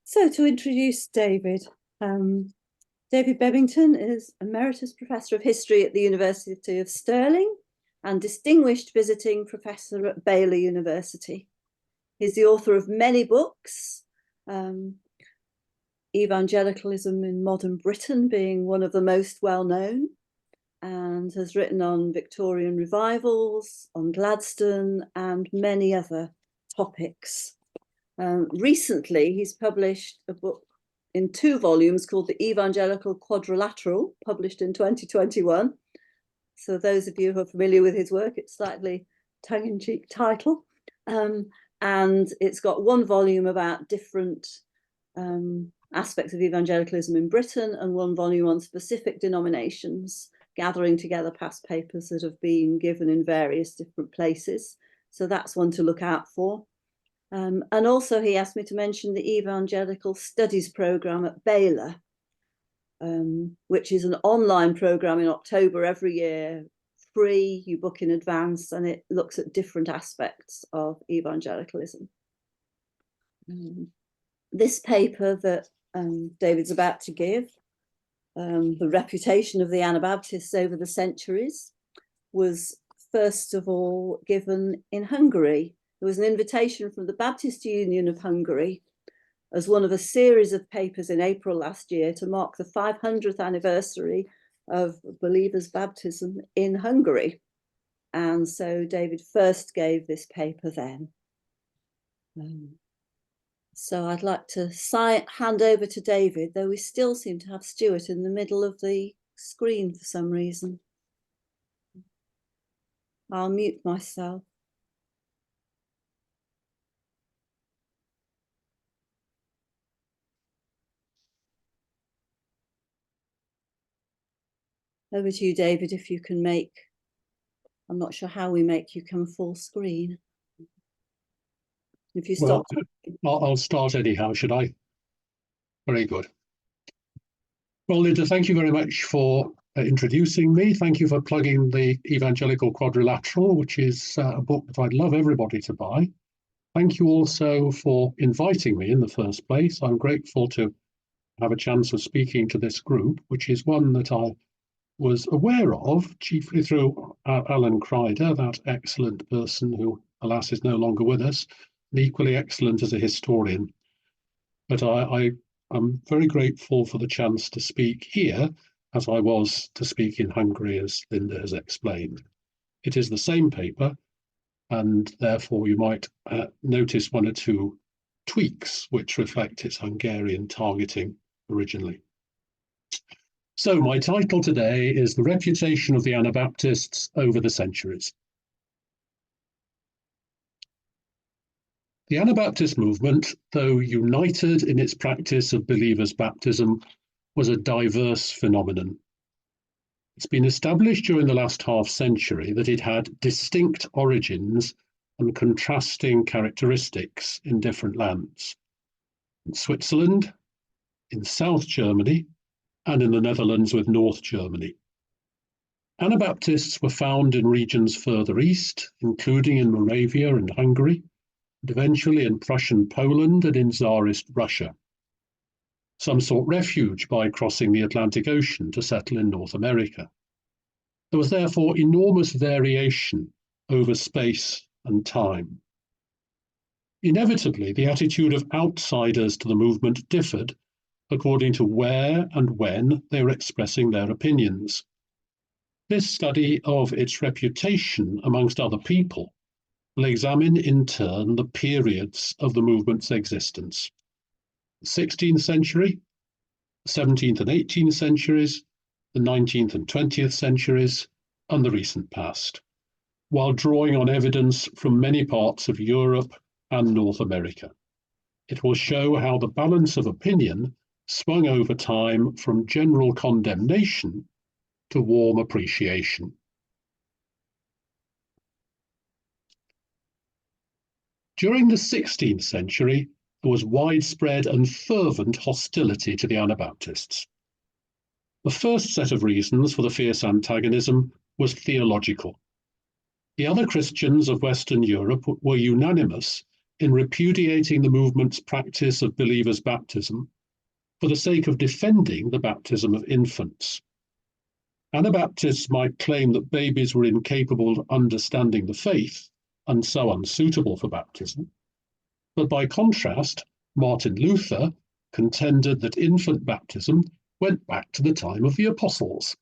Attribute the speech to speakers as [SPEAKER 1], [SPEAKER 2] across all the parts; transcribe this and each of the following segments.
[SPEAKER 1] So to introduce David, David Bebbington is Emeritus Professor of History at the University of Stirling and Distinguished Visiting Professor at Baylor University. He's the author of many books, Evangelicalism in Modern Britain being one of the most well-known, and has written on Victorian Revivals, on Gladstone, and many other topics. Recently, he's published a book in 2 volumes called The Evangelical Quadrilateral, published in 2021. So those of you who are familiar with his work, it's slightly tongue-in-cheek title. And it's got 1 volume about different aspects of evangelicalism in Britain and 1 volume on specific denominations, gathering together past papers that have been given in various different places. So that's one to look out for. And also he asked me to mention the Evangelical Studies Programme at Baylor, which is an online programme in October every year, free, you book in advance, and it looks at different aspects of evangelicalism. This paper that David's about to give, The Reputation of the Anabaptists Over the Centuries, was first of all given in Hungary. There was an invitation from the Baptist Union of Hungary as one of a series of papers in April last year to mark the 500th anniversary of believers' baptism in Hungary. And so David first gave this paper then. So I'd like to hand over to David, though we still seem to have Stuart in the middle of the screen for some reason. I'll mute myself. Over to you, David, if you can make, I'm not sure how we make you come full screen. If you stop.
[SPEAKER 2] Well, I'll start anyhow, should I? Very good. Well, Linda, thank you very much for introducing me. Thank you for plugging the Evangelical Quadrilateral, which is a book that I'd love everybody to buy. Thank you also for inviting me in the first place. I'm grateful to have a chance of speaking to this group, which is one that I was aware of, chiefly through Alan Kreider, that excellent person who, alas, is no longer with us, and equally excellent as a historian. But I'm very grateful for the chance to speak here, as I was to speak in Hungary, as Linda has explained. It is the same paper, and therefore you might notice 1 or 2 tweaks which reflect its Hungarian targeting originally. So my title today is The Reputation of the Anabaptists Over the Centuries. The Anabaptist movement, though united in its practice of believers' baptism, was a diverse phenomenon. It's been established during the last half-century that it had distinct origins and contrasting characteristics in different lands. In Switzerland, in South Germany, and in the Netherlands with North Germany. Anabaptists were found in regions further east, including in Moravia and Hungary, and eventually in Prussian Poland and in Tsarist Russia. Some sought refuge by crossing the Atlantic Ocean to settle in North America. There was therefore enormous variation over space and time. Inevitably, the attitude of outsiders to the movement differed according to where and when they were expressing their opinions. This study of its reputation amongst other people will examine in turn the periods of the movement's existence: the 16th century, the 17th and 18th centuries, the 19th and 20th centuries, and the recent past, while drawing on evidence from many parts of Europe and North America. It will show how the balance of opinion swung over time from general condemnation to warm appreciation. During the 16th century, there was widespread and fervent hostility to the Anabaptists. The first set of reasons for the fierce antagonism was theological. The other Christians of Western Europe were unanimous in repudiating the movement's practice of believers' baptism for the sake of defending the baptism of infants. Anabaptists might claim that babies were incapable of understanding the faith and so unsuitable for baptism, but by contrast, Martin Luther contended that infant baptism went back to the time of the apostles.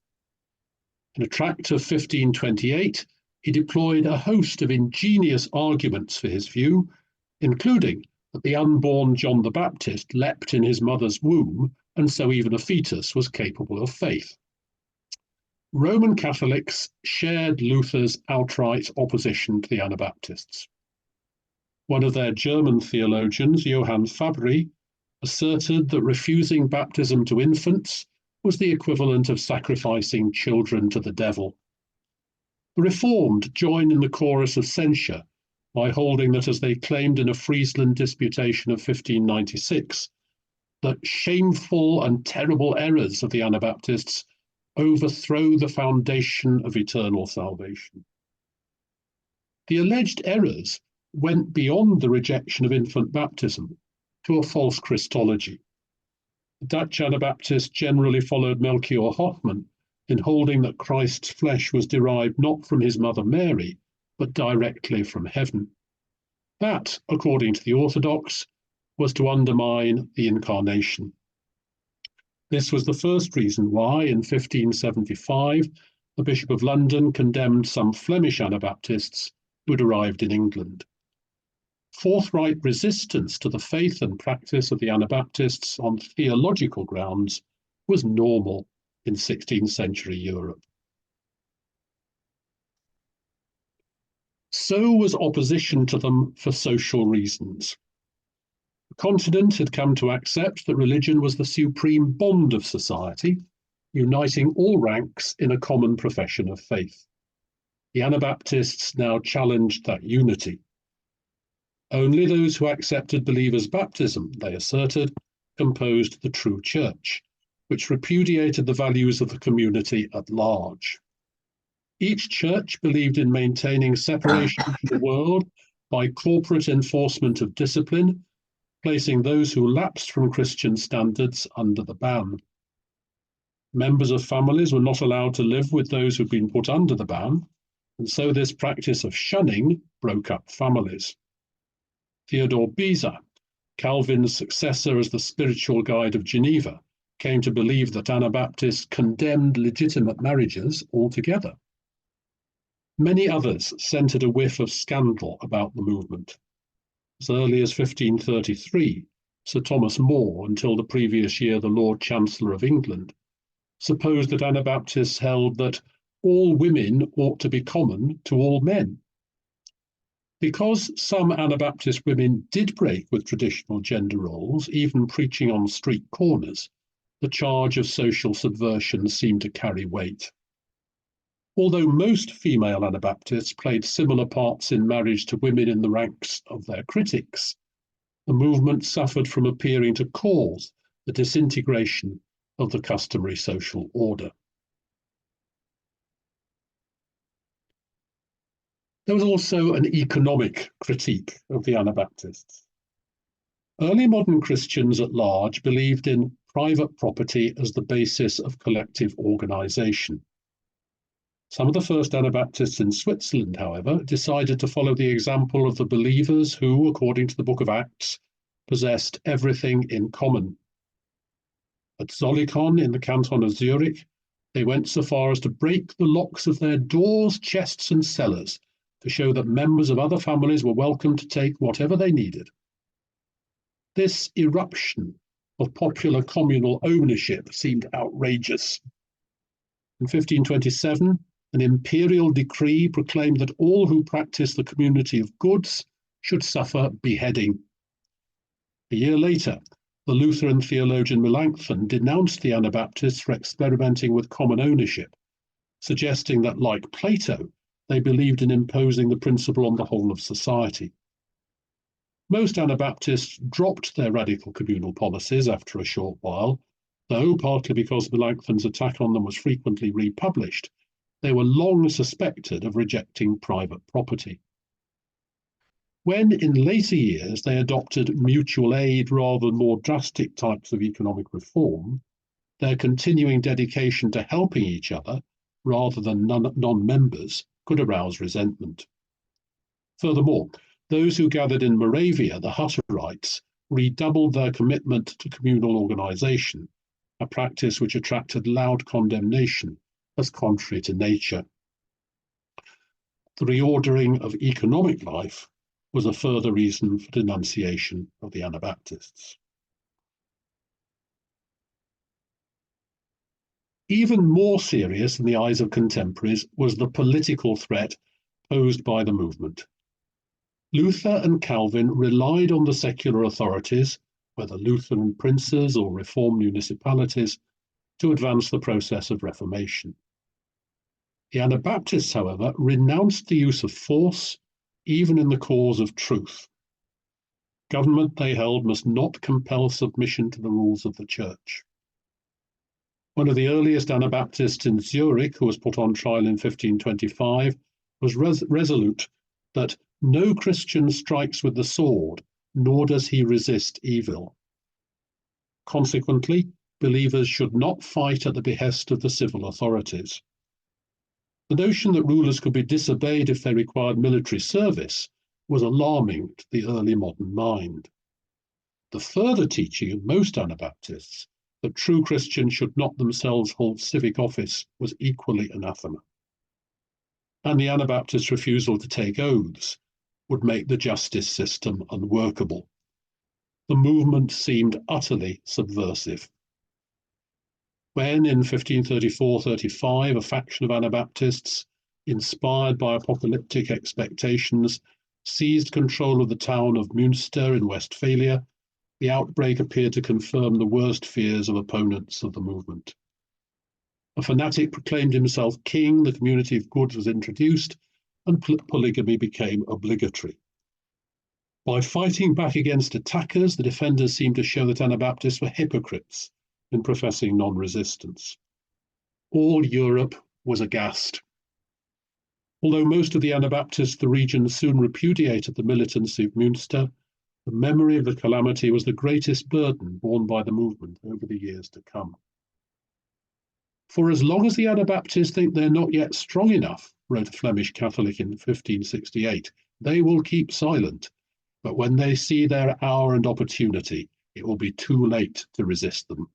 [SPEAKER 2] In a tract of 1528, he deployed a host of ingenious arguments for his view, including that the unborn John the Baptist leapt in his mother's womb, and so even a fetus was capable of faith. Roman Catholics shared Luther's outright opposition to the Anabaptists. One of their German theologians, Johann Fabri, asserted that refusing baptism to infants was the equivalent of sacrificing children to the devil. The Reformed joined in the chorus of censure by holding that, as they claimed in a Friesland disputation of 1596, that shameful and terrible errors of the Anabaptists overthrow the foundation of eternal salvation. The alleged errors went beyond the rejection of infant baptism to a false Christology. The Dutch Anabaptists generally followed Melchior Hoffman in holding that Christ's flesh was derived not from his mother Mary, but directly from heaven. That, according to the Orthodox, was to undermine the incarnation. This was the first reason why, in 1575, the Bishop of London condemned some Flemish Anabaptists who had arrived in England. Forthright resistance to the faith and practice of the Anabaptists on theological grounds was normal in 16th century Europe. So was opposition to them for social reasons. The continent had come to accept that religion was the supreme bond of society, uniting all ranks in a common profession of faith. The Anabaptists now challenged that unity. Only those who accepted believers' baptism, they asserted, composed the true church, which repudiated the values of the community at large. Each church believed in maintaining separation from the world by corporate enforcement of discipline, placing those who lapsed from Christian standards under the ban. Members of families were not allowed to live with those who had been put under the ban, and so this practice of shunning broke up families. Theodore Beza, Calvin's successor as the spiritual guide of Geneva, came to believe that Anabaptists condemned legitimate marriages altogether. Many others scented a whiff of scandal about the movement. As early as 1533, Sir Thomas More, until the previous year the Lord Chancellor of England, supposed that Anabaptists held that all women ought to be common to all men. Because some Anabaptist women did break with traditional gender roles, even preaching on street corners, the charge of social subversion seemed to carry weight. Although most female Anabaptists played similar parts in marriage to women in the ranks of their critics, the movement suffered from appearing to cause the disintegration of the customary social order. There was also an economic critique of the Anabaptists. Early modern Christians at large believed in private property as the basis of collective organization. Some of the first Anabaptists in Switzerland, however, decided to follow the example of the believers who, according to the book of Acts, possessed everything in common. At Zollikon in the canton of Zurich, they went so far as to break the locks of their doors, chests, and cellars to show that members of other families were welcome to take whatever they needed. This eruption of popular communal ownership seemed outrageous. In 1527, an imperial decree proclaimed that all who practiced the community of goods should suffer beheading. A year later, the Lutheran theologian Melanchthon denounced the Anabaptists for experimenting with common ownership, suggesting that, like Plato, they believed in imposing the principle on the whole of society. Most Anabaptists dropped their radical communal policies after a short while, though, partly because Melanchthon's attack on them was frequently republished, they were long suspected of rejecting private property. When in later years they adopted mutual aid rather than more drastic types of economic reform, their continuing dedication to helping each other rather than non-members could arouse resentment. Furthermore, those who gathered in Moravia, the Hutterites, redoubled their commitment to communal organisation, a practice which attracted loud condemnation as contrary to nature. The reordering of economic life was a further reason for denunciation of the Anabaptists. Even more serious in the eyes of contemporaries was the political threat posed by the movement. Luther and Calvin relied on the secular authorities, whether Lutheran princes or Reformed municipalities, to advance the process of Reformation. The Anabaptists, however, renounced the use of force, even in the cause of truth. Government, they held, must not compel submission to the rules of the Church. One of the earliest Anabaptists in Zurich, who was put on trial in 1525, was resolute that no Christian strikes with the sword, nor does he resist evil. Consequently, believers should not fight at the behest of the civil authorities. The notion that rulers could be disobeyed if they required military service was alarming to the early modern mind. The further teaching of most Anabaptists that true Christians should not themselves hold civic office was equally anathema. And the Anabaptists' refusal to take oaths would make the justice system unworkable. The movement seemed utterly subversive. When, in 1534-35, a faction of Anabaptists, inspired by apocalyptic expectations, seized control of the town of Münster in Westphalia, the outbreak appeared to confirm the worst fears of opponents of the movement. A fanatic proclaimed himself king, the community of goods was introduced, and polygamy became obligatory. By fighting back against attackers, the defenders seemed to show that Anabaptists were hypocrites in professing non-resistance. All Europe was aghast. Although most of the Anabaptists of the region soon repudiated the militancy of Münster, the memory of the calamity was the greatest burden borne by the movement over the years to come. For as long as the Anabaptists think they're not yet strong enough, wrote a Flemish Catholic in 1568, they will keep silent. But when they see their hour and opportunity, it will be too late to resist them.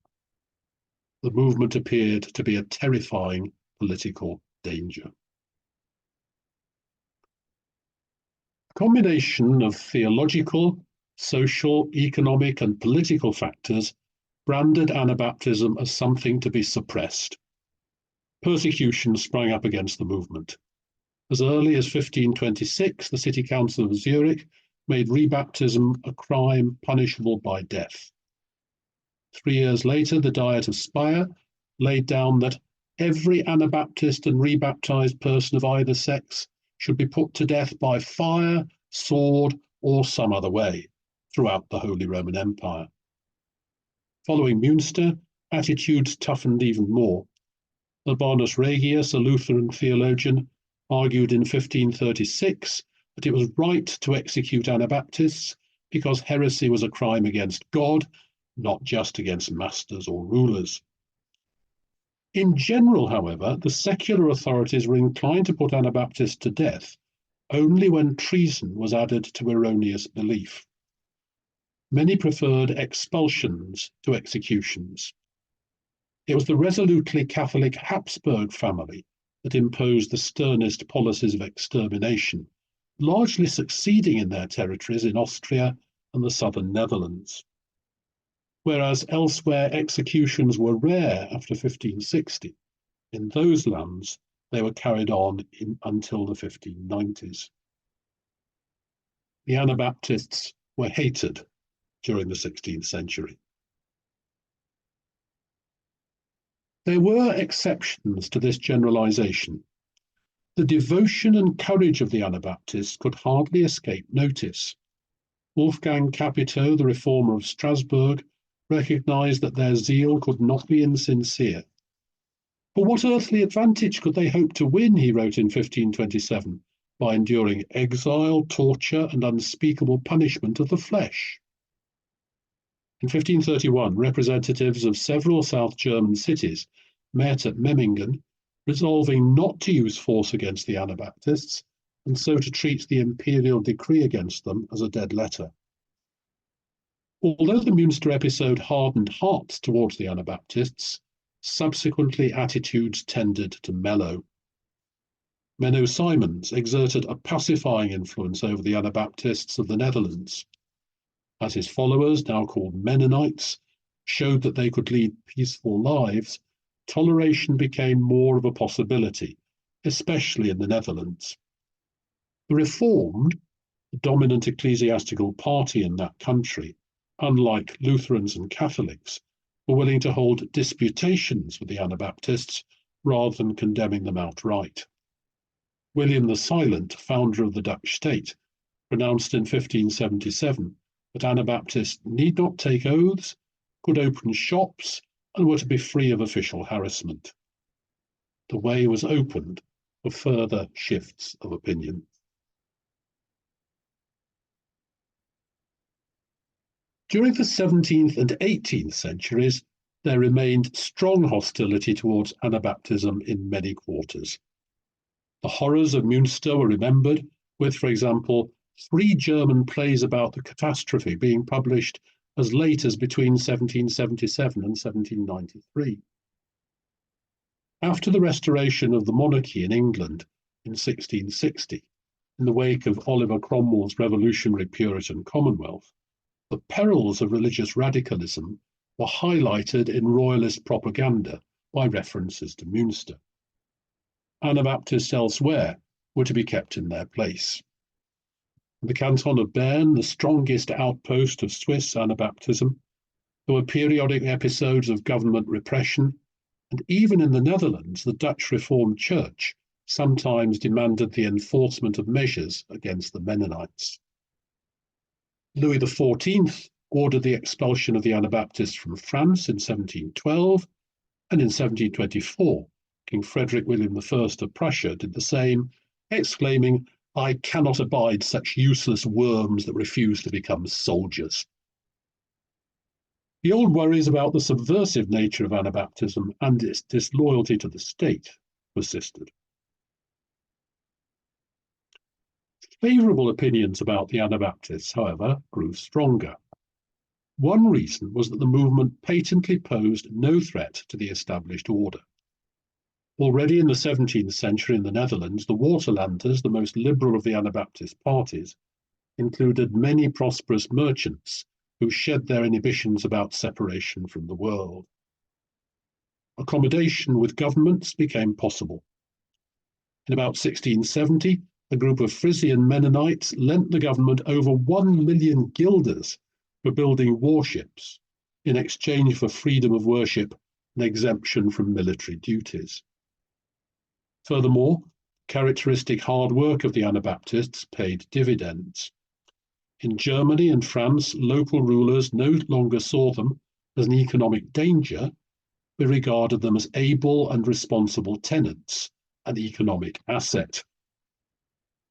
[SPEAKER 2] The movement appeared to be a terrifying political danger. A combination of theological, social, economic, and political factors branded Anabaptism as something to be suppressed. Persecution sprang up against the movement. As early as 1526, the City Council of Zurich made rebaptism a crime punishable by death. 3 years later, the Diet of Speyer laid down that every Anabaptist and rebaptized person of either sex should be put to death by fire, sword, or some other way throughout the Holy Roman Empire. Following Münster, attitudes toughened even more. Urbanus Regius, a Lutheran theologian, argued in 1536 that it was right to execute Anabaptists because heresy was a crime against God, not just against masters or rulers. In general, however, the secular authorities were inclined to put Anabaptists to death only when treason was added to erroneous belief. Many preferred expulsions to executions. It was the resolutely Catholic Habsburg family that imposed the sternest policies of extermination, largely succeeding in their territories in Austria and the southern Netherlands. Whereas elsewhere executions were rare after 1560, in those lands they were carried on until the 1590s. The Anabaptists were hated during the 16th century. There were exceptions to this generalization. The devotion and courage of the Anabaptists could hardly escape notice. Wolfgang Capito, the reformer of Strasbourg, recognized that their zeal could not be insincere. For what earthly advantage could they hope to win, he wrote in 1527, by enduring exile, torture, and unspeakable punishment of the flesh. In 1531, representatives of several South German cities met at Memmingen, resolving not to use force against the Anabaptists, and so to treat the imperial decree against them as a dead letter. Although the Münster episode hardened hearts towards the Anabaptists, subsequently attitudes tended to mellow. Menno Simons exerted a pacifying influence over the Anabaptists of the Netherlands. As his followers, now called Mennonites, showed that they could lead peaceful lives, toleration became more of a possibility, especially in the Netherlands. The Reformed, the dominant ecclesiastical party in that country, unlike Lutherans and Catholics, were willing to hold disputations with the Anabaptists rather than condemning them outright. William the Silent, founder of the Dutch state, pronounced in 1577 that Anabaptists need not take oaths, could open shops, and were to be free of official harassment. The way was opened for further shifts of opinion. During the 17th and 18th centuries, there remained strong hostility towards Anabaptism in many quarters. The horrors of Münster were remembered, with, for example, 3 German plays about the catastrophe being published as late as between 1777 and 1793. After the restoration of the monarchy in England in 1660, in the wake of Oliver Cromwell's revolutionary Puritan Commonwealth, the perils of religious radicalism were highlighted in royalist propaganda by references to Münster. Anabaptists elsewhere were to be kept in their place. In the canton of Bern, the strongest outpost of Swiss Anabaptism, there were periodic episodes of government repression, and even in the Netherlands, the Dutch Reformed Church sometimes demanded the enforcement of measures against the Mennonites. Louis XIV ordered the expulsion of the Anabaptists from France in 1712, and in 1724, King Frederick William I of Prussia did the same, exclaiming, "I cannot abide such useless worms that refuse to become soldiers." The old worries about the subversive nature of Anabaptism and its disloyalty to the state persisted. Favourable opinions about the Anabaptists, however, grew stronger. One reason was that the movement patently posed no threat to the established order. Already in the 17th century in the Netherlands, the Waterlanders, the most liberal of the Anabaptist parties, included many prosperous merchants who shed their inhibitions about separation from the world. Accommodation with governments became possible. In about 1670, a group of Frisian Mennonites lent the government over 1 million guilders for building warships in exchange for freedom of worship and exemption from military duties. Furthermore, characteristic hard work of the Anabaptists paid dividends. In Germany and France, local rulers no longer saw them as an economic danger, but regarded them as able and responsible tenants, an economic asset.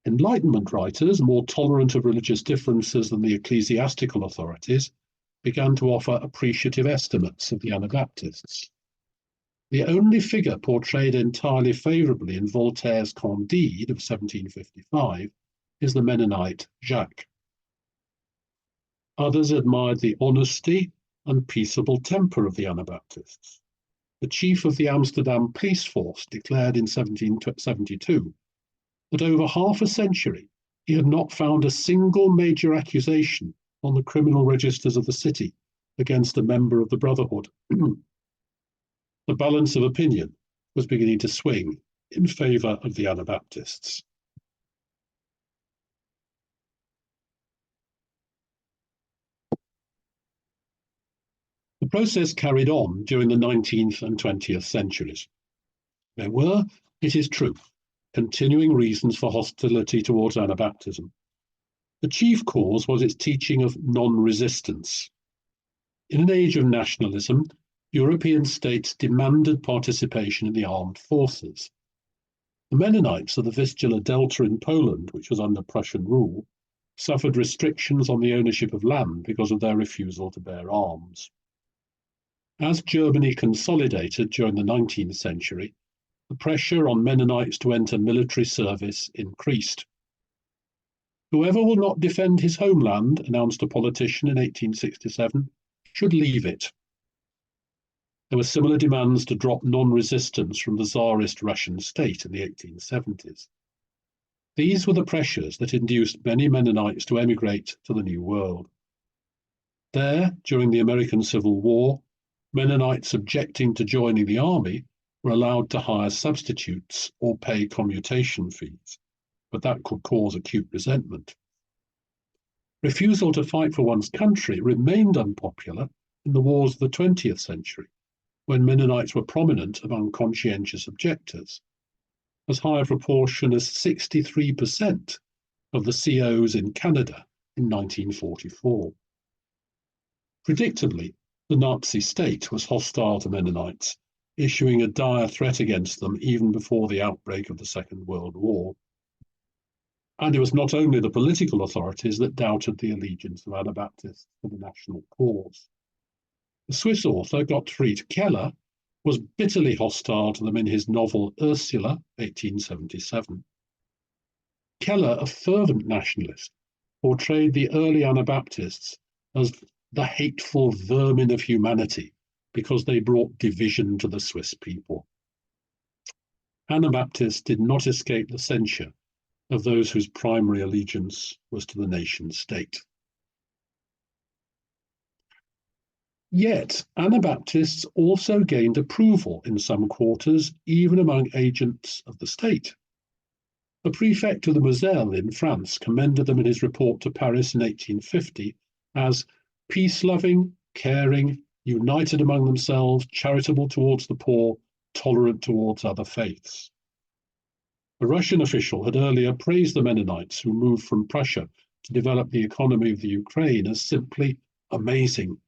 [SPEAKER 2] Enlightenment writers, more tolerant of religious differences than the ecclesiastical authorities, began to offer appreciative estimates of the Anabaptists. The only figure portrayed entirely favourably in Voltaire's Candide of 1755 is the Mennonite Jacques. Others admired the honesty and peaceable temper of the Anabaptists. The chief of the Amsterdam police force declared in 1772 that over half a century he had not found a single major accusation on the criminal registers of the city against a member of the Brotherhood. The balance of opinion was beginning to swing in favour of the Anabaptists. The process carried on during the 19th and 20th centuries. There were, it is true, continuing reasons for hostility towards Anabaptism. The chief cause was its teaching of non-resistance. In an age of nationalism, European states demanded participation in the armed forces. The Mennonites of the Vistula Delta in Poland, which was under Prussian rule, suffered restrictions on the ownership of land because of their refusal to bear arms. As Germany consolidated during the 19th century, the pressure on Mennonites to enter military service increased. Whoever will not defend his homeland, announced a politician in 1867, should leave it. There were similar demands to drop non-resistance from the Tsarist Russian state in the 1870s. These were the pressures that induced many Mennonites to emigrate to the New World. There, during the American Civil War, Mennonites objecting to joining the army were allowed to hire substitutes or pay commutation fees, but that could cause acute resentment. Refusal to fight for one's country remained unpopular in the wars of the 20th century, when Mennonites were prominent among conscientious objectors. As high a proportion as 63% of the COs in Canada in 1944. Predictably, the Nazi state was hostile to Mennonites, issuing a dire threat against them even before the outbreak of the Second World War. And it was not only the political authorities that doubted the allegiance of Anabaptists to the national cause. The Swiss author Gottfried Keller was bitterly hostile to them in his novel Ursula, 1877. Keller, a fervent nationalist, portrayed the early Anabaptists as the hateful vermin of humanity because they brought division to the Swiss people. Anabaptists did not escape the censure of those whose primary allegiance was to the nation state. Yet, Anabaptists also gained approval in some quarters, even among agents of the state. The prefect of the Moselle in France commended them in his report to Paris in 1850 as peace-loving, caring, united among themselves, charitable towards the poor, tolerant towards other faiths. A Russian official had earlier praised the Mennonites who moved from Prussia to develop the economy of the Ukraine as simply amazing.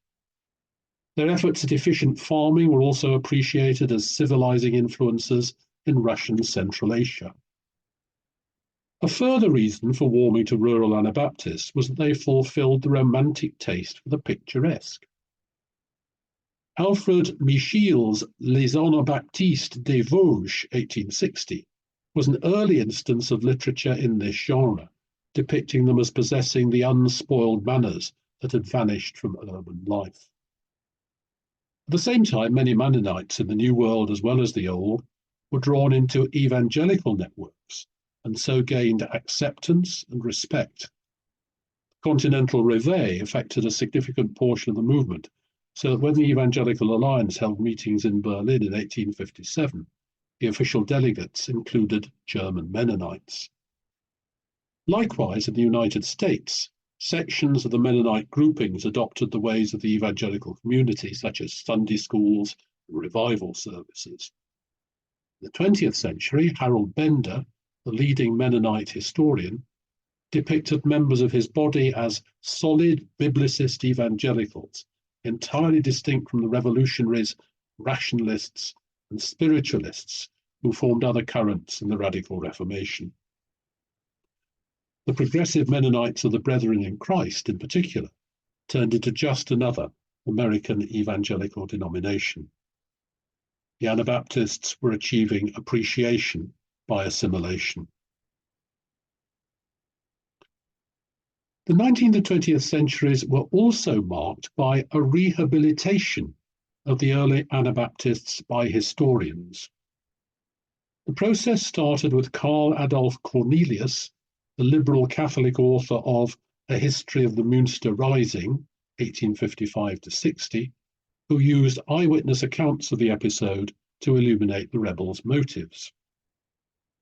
[SPEAKER 2] Their efforts at efficient farming were also appreciated as civilizing influences in Russian Central Asia. A further reason for warming to rural Anabaptists was that they fulfilled the romantic taste for the picturesque. Alfred Michiel's Les Anabaptistes des Vosges, 1860, was an early instance of literature in this genre, depicting them as possessing the unspoiled manners that had vanished from urban life. At the same time, many Mennonites in the New World as well as the Old were drawn into evangelical networks and so gained acceptance and respect. The Continental Reveil affected a significant portion of the movement, so that when the Evangelical Alliance held meetings in Berlin in 1857, the official delegates included German Mennonites. Likewise, in the United States, sections of the Mennonite groupings adopted the ways of the evangelical community, such as Sunday schools and revival services. In the 20th century, Harold Bender, the leading Mennonite historian, depicted members of his body as solid biblicist evangelicals, entirely distinct from the revolutionaries, rationalists, and spiritualists who formed other currents in the Radical Reformation. The progressive Mennonites of the Brethren in Christ, in particular, turned into just another American evangelical denomination. The Anabaptists were achieving appreciation by assimilation. The 19th and 20th centuries were also marked by a rehabilitation of the early Anabaptists by historians. The process started with Carl Adolf Cornelius, the liberal Catholic author of A History of the Münster Rising, 1855-60, who used eyewitness accounts of the episode to illuminate the rebels' motives.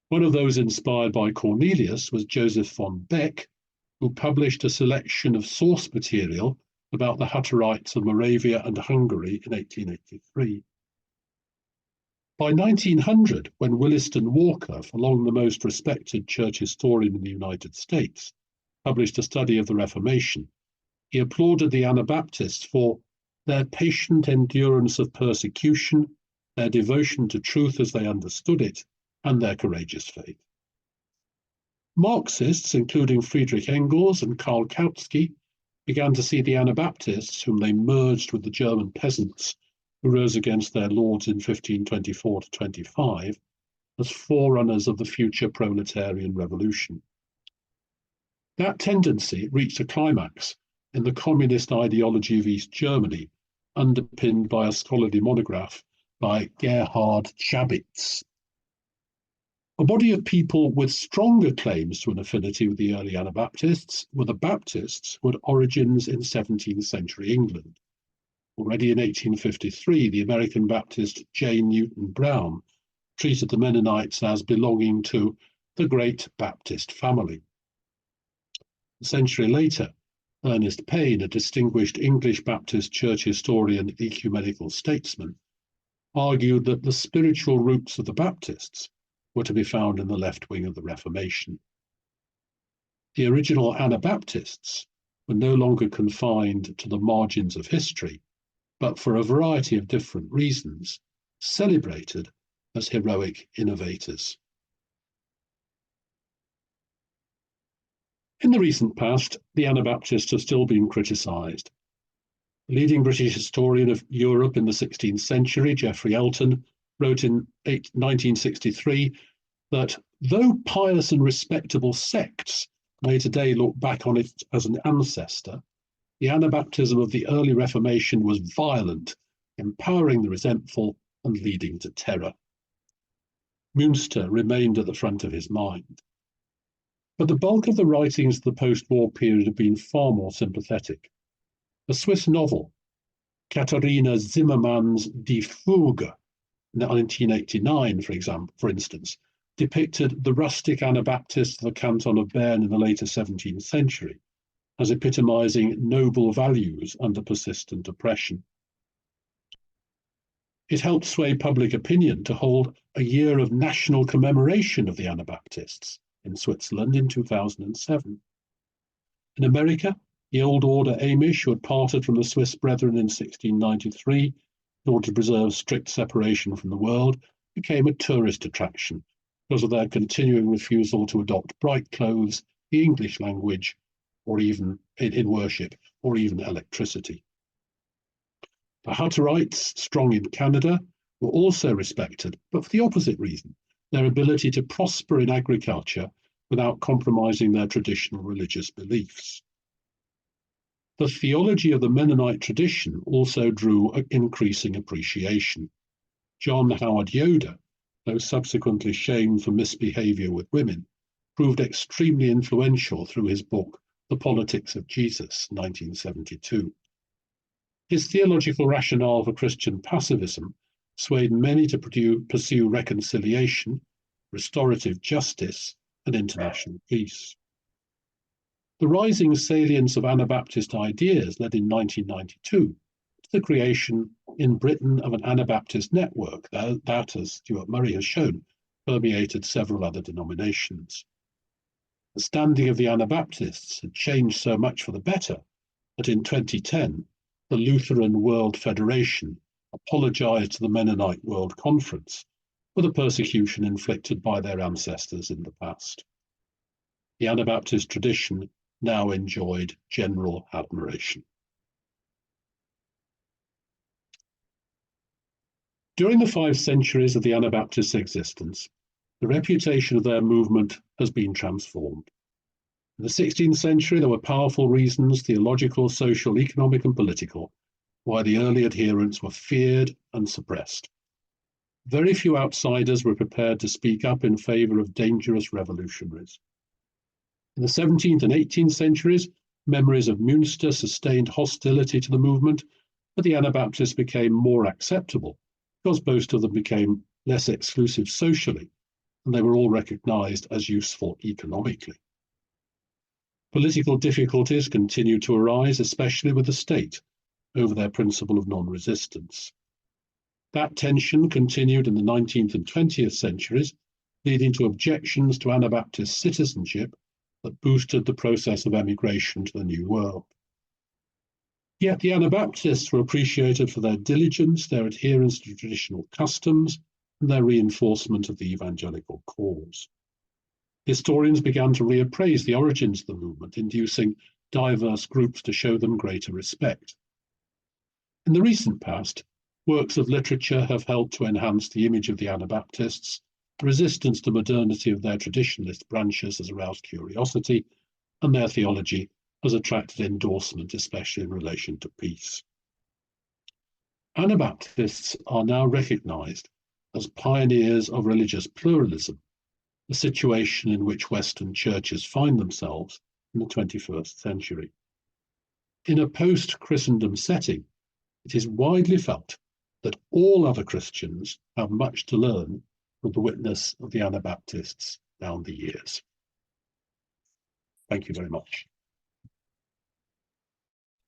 [SPEAKER 2] One of those inspired by Cornelius was Joseph von Beck, who published a selection of source material about the Hutterites of Moravia and Hungary in 1883. By 1900, when Williston Walker, for long the most respected church historian in the United States, published a study of the Reformation, he applauded the Anabaptists for their patient endurance of persecution, their devotion to truth as they understood it, and their courageous faith. Marxists, including Friedrich Engels and Karl Kautsky, began to see the Anabaptists, whom they merged with the German peasants who rose against their lords in 1524 to 25, as forerunners of the future proletarian revolution. That tendency reached a climax in the communist ideology of East Germany, underpinned by a scholarly monograph by Gerhard Chabitz. A body of people with stronger claims to an affinity with the early Anabaptists were the Baptists, who had origins in 17th century England. Already in 1853, the American Baptist J. Newton Brown treated the Mennonites as belonging to the great Baptist family. A century later, Ernest Payne, a distinguished English Baptist church historian and ecumenical statesman, argued that the spiritual roots of the Baptists were to be found in the left wing of the Reformation. The original Anabaptists were no longer confined to the margins of history, but for a variety of different reasons, celebrated as heroic innovators. In the recent past, the Anabaptists have still been criticised. The leading British historian of Europe in the 16th century, Geoffrey Elton, wrote in 1963 that though pious and respectable sects may today look back on it as an ancestor, the Anabaptism of the early Reformation was violent, empowering the resentful and leading to terror. Münster remained at the front of his mind. But the bulk of the writings of the post-war period have been far more sympathetic. A Swiss novel, Katharina Zimmermann's Die Fuge, 1989, for instance, depicted the rustic Anabaptists of the canton of Bern in the later 17th century as epitomizing noble values under persistent oppression. It helped sway public opinion to hold a year of national commemoration of the Anabaptists in Switzerland in 2007. In America, the Old Order Amish, who had parted from the Swiss Brethren in 1693 in order to preserve strict separation from the world, became a tourist attraction because of their continuing refusal to adopt bright clothes, the English language, or even in worship, or even electricity. The Hutterites, strong in Canada, were also respected, but for the opposite reason, their ability to prosper in agriculture without compromising their traditional religious beliefs. The theology of the Mennonite tradition also drew an increasing appreciation. John Howard Yoder, though subsequently shamed for misbehavior with women, proved extremely influential through his book, The Politics of Jesus, 1972. His theological rationale for Christian pacifism swayed many to pursue reconciliation, restorative justice, and international peace. The rising salience of Anabaptist ideas led in 1992 to the creation in Britain of an Anabaptist network that, as Stuart Murray has shown, permeated several other denominations. The standing of the Anabaptists had changed so much for the better that in 2010, the Lutheran World Federation apologized to the Mennonite World Conference for the persecution inflicted by their ancestors in the past. The Anabaptist tradition now enjoyed general admiration. During the 5 centuries of the Anabaptists' existence, the reputation of their movement has been transformed. In the 16th century, there were powerful reasons, theological, social, economic, and political, why the early adherents were feared and suppressed. Very few outsiders were prepared to speak up in favor of dangerous revolutionaries. In the 17th and 18th centuries, memories of Münster sustained hostility to the movement, but the Anabaptists became more acceptable because most of them became less exclusive socially, and they were all recognized as useful economically. Political difficulties continued to arise, especially with the state, over their principle of non-resistance. That tension continued in the 19th and 20th centuries, leading to objections to Anabaptist citizenship that boosted the process of emigration to the New World. Yet the Anabaptists were appreciated for their diligence, their adherence to traditional customs, and their reinforcement of the evangelical cause. Historians began to reappraise the origins of the movement, inducing diverse groups to show them greater respect. In the recent past, works of literature have helped to enhance the image of the Anabaptists. Resistance to modernity of their traditionalist branches has aroused curiosity, and their theology has attracted endorsement, especially in relation to peace. Anabaptists are now recognized as pioneers of religious pluralism, a situation in which Western churches find themselves in the 21st century. In a post-Christendom setting, it is widely felt that all other Christians have much to learn from the witness of the Anabaptists down the years. Thank you very much.